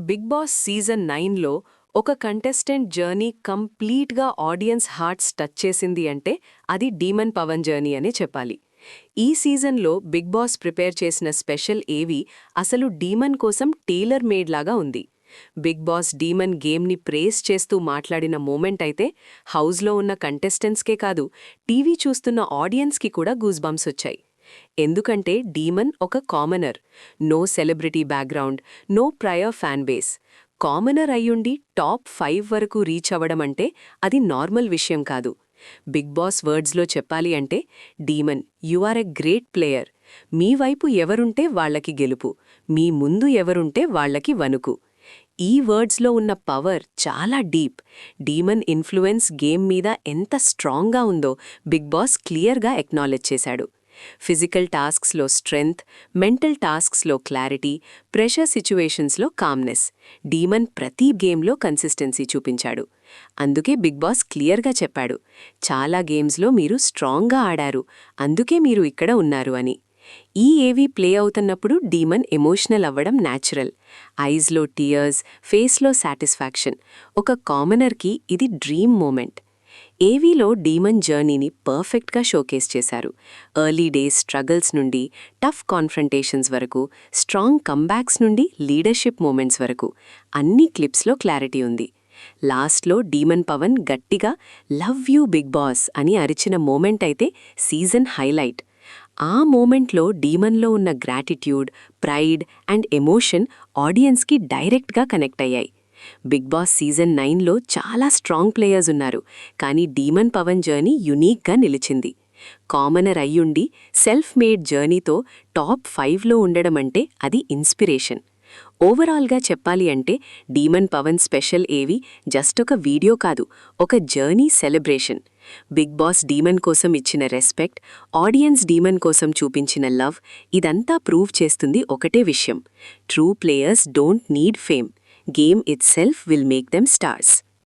Big boss season 9లో ఒక contestant journey కంప్లీట్గా audience hearts touch చేసింది అంటే అది డీమన్ పవన్ జర్నీ అనే చెప్పాలి. ఈ సీజన్లో బిగ్ బాస్ ప్రిపేర్ చేసిన స్పెషల్ ఏవి అసలు డీమన్ కోసం టేలర్ మేడ్ లాగా ఉంది. బిగ్ బాస్ డీమన్ గేమ్ని ప్రేస్ చేస్తూ మాట్లాడిన మూమెంట్ అయితే హౌస్లో ఉన్న కంటెస్టెంట్స్కే కాదు, టీవీ చూస్తున్న ఆడియన్స్కి కూడా గూస్బంప్స్ వచ్చాయి. ఎందుకంటే డీమన్ ఒక commoner, no celebrity background, no prior fan base. Commoner అయ్యుండి టాప్ 5 వరకు రీచ్ అవ్వడమంటే అది నార్మల్ విషయం కాదు. బిగ్ బాస్ వర్డ్స్లో చెప్పాలి అంటే, Demon you are a great player. మీ వైపు ఎవరుంటే వాళ్లకి గెలుపు, మీ ముందు ఎవరుంటే వాళ్లకి వణుకు. ఈ వర్డ్స్లో ఉన్న పవర్ చాలా డీప్. డీమన్ ఇన్ఫ్లుయెన్స్ గేమ్ మీద ఎంత స్ట్రాంగ్గా ఉందో బిగ్ బాస్ క్లియర్గా ఎక్నాలెడ్జ్ చేశాడు. ఫిజికల్ టాస్క్స్లో స్ట్రెంగ్త్, మెంటల్ టాస్క్స్లో క్లారిటీ, ప్రెషర్ సిచ్యువేషన్స్లో కామ్నెస్. డీమన్ ప్రతి గేమ్లో కన్సిస్టెన్సీ చూపించాడు. అందుకే బిగ్ బాస్ క్లియర్గా చెప్పాడు, చాలా గేమ్స్లో మీరు స్ట్రాంగ్గా ఆడారు, అందుకే మీరు ఇక్కడ ఉన్నారు అని. ఈ ఏవీ ప్లే అవుతున్నప్పుడు డీమన్ ఎమోషనల్ అవ్వడం న్యాచురల్. ఐస్లో టీయర్స్, ఫేస్లో సాటిస్ఫాక్షన్. ఒక కామనర్కి ఇది డ్రీమ్ మూమెంట్. ఏవీలో డీమన్ జర్నీని పర్ఫెక్ట్గా షోకేస్ చేశారు. ఎర్లీ డేస్ స్ట్రగల్స్ నుండి టఫ్ కాన్ఫ్రంటేషన్స్ వరకు, స్ట్రాంగ్ కంబ్యాక్స్ నుండి లీడర్షిప్ మూమెంట్స్ వరకు అన్ని క్లిప్స్లో క్లారిటీ ఉంది. లాస్ట్లో డీమన్ పవన్ గట్టిగా లవ్ యూ బిగ్ బాస్ అని అరిచిన మూమెంట్ అయితే సీజన్ హైలైట్. ఆ మూమెంట్లో డీమన్లో ఉన్న గ్రాటిట్యూడ్, ప్రైడ్ అండ్ ఎమోషన్ ఆడియన్స్కి డైరెక్ట్గా కనెక్ట్ అయ్యాయి. బిగ్ బాస్ సీజన్ 9లో చాలా స్ట్రాంగ్ ప్లేయర్స్ ఉన్నారు, కానీ డీమన్ పవన్ జర్నీ యునీక్గా నిలిచింది. కామనర్ అయ్యుండి సెల్ఫ్ మేడ్ జర్నీతో టాప్ 5లో ఉండడమంటే అది ఇన్స్పిరేషన్. ఓవరాల్గా చెప్పాలి అంటే Demon Pavan special AV just ఒక వీడియో కాదు, ఒక journey celebration. Bigg Boss Demon కోసం ఇచ్చిన రెస్పెక్ట్, ఆడియన్స్ డీమన్ కోసం చూపించిన లవ్, ఇదంతా ప్రూవ్ చేస్తుంది ఒకటే విషయం: true players don't need fame. Game itself will make them stars.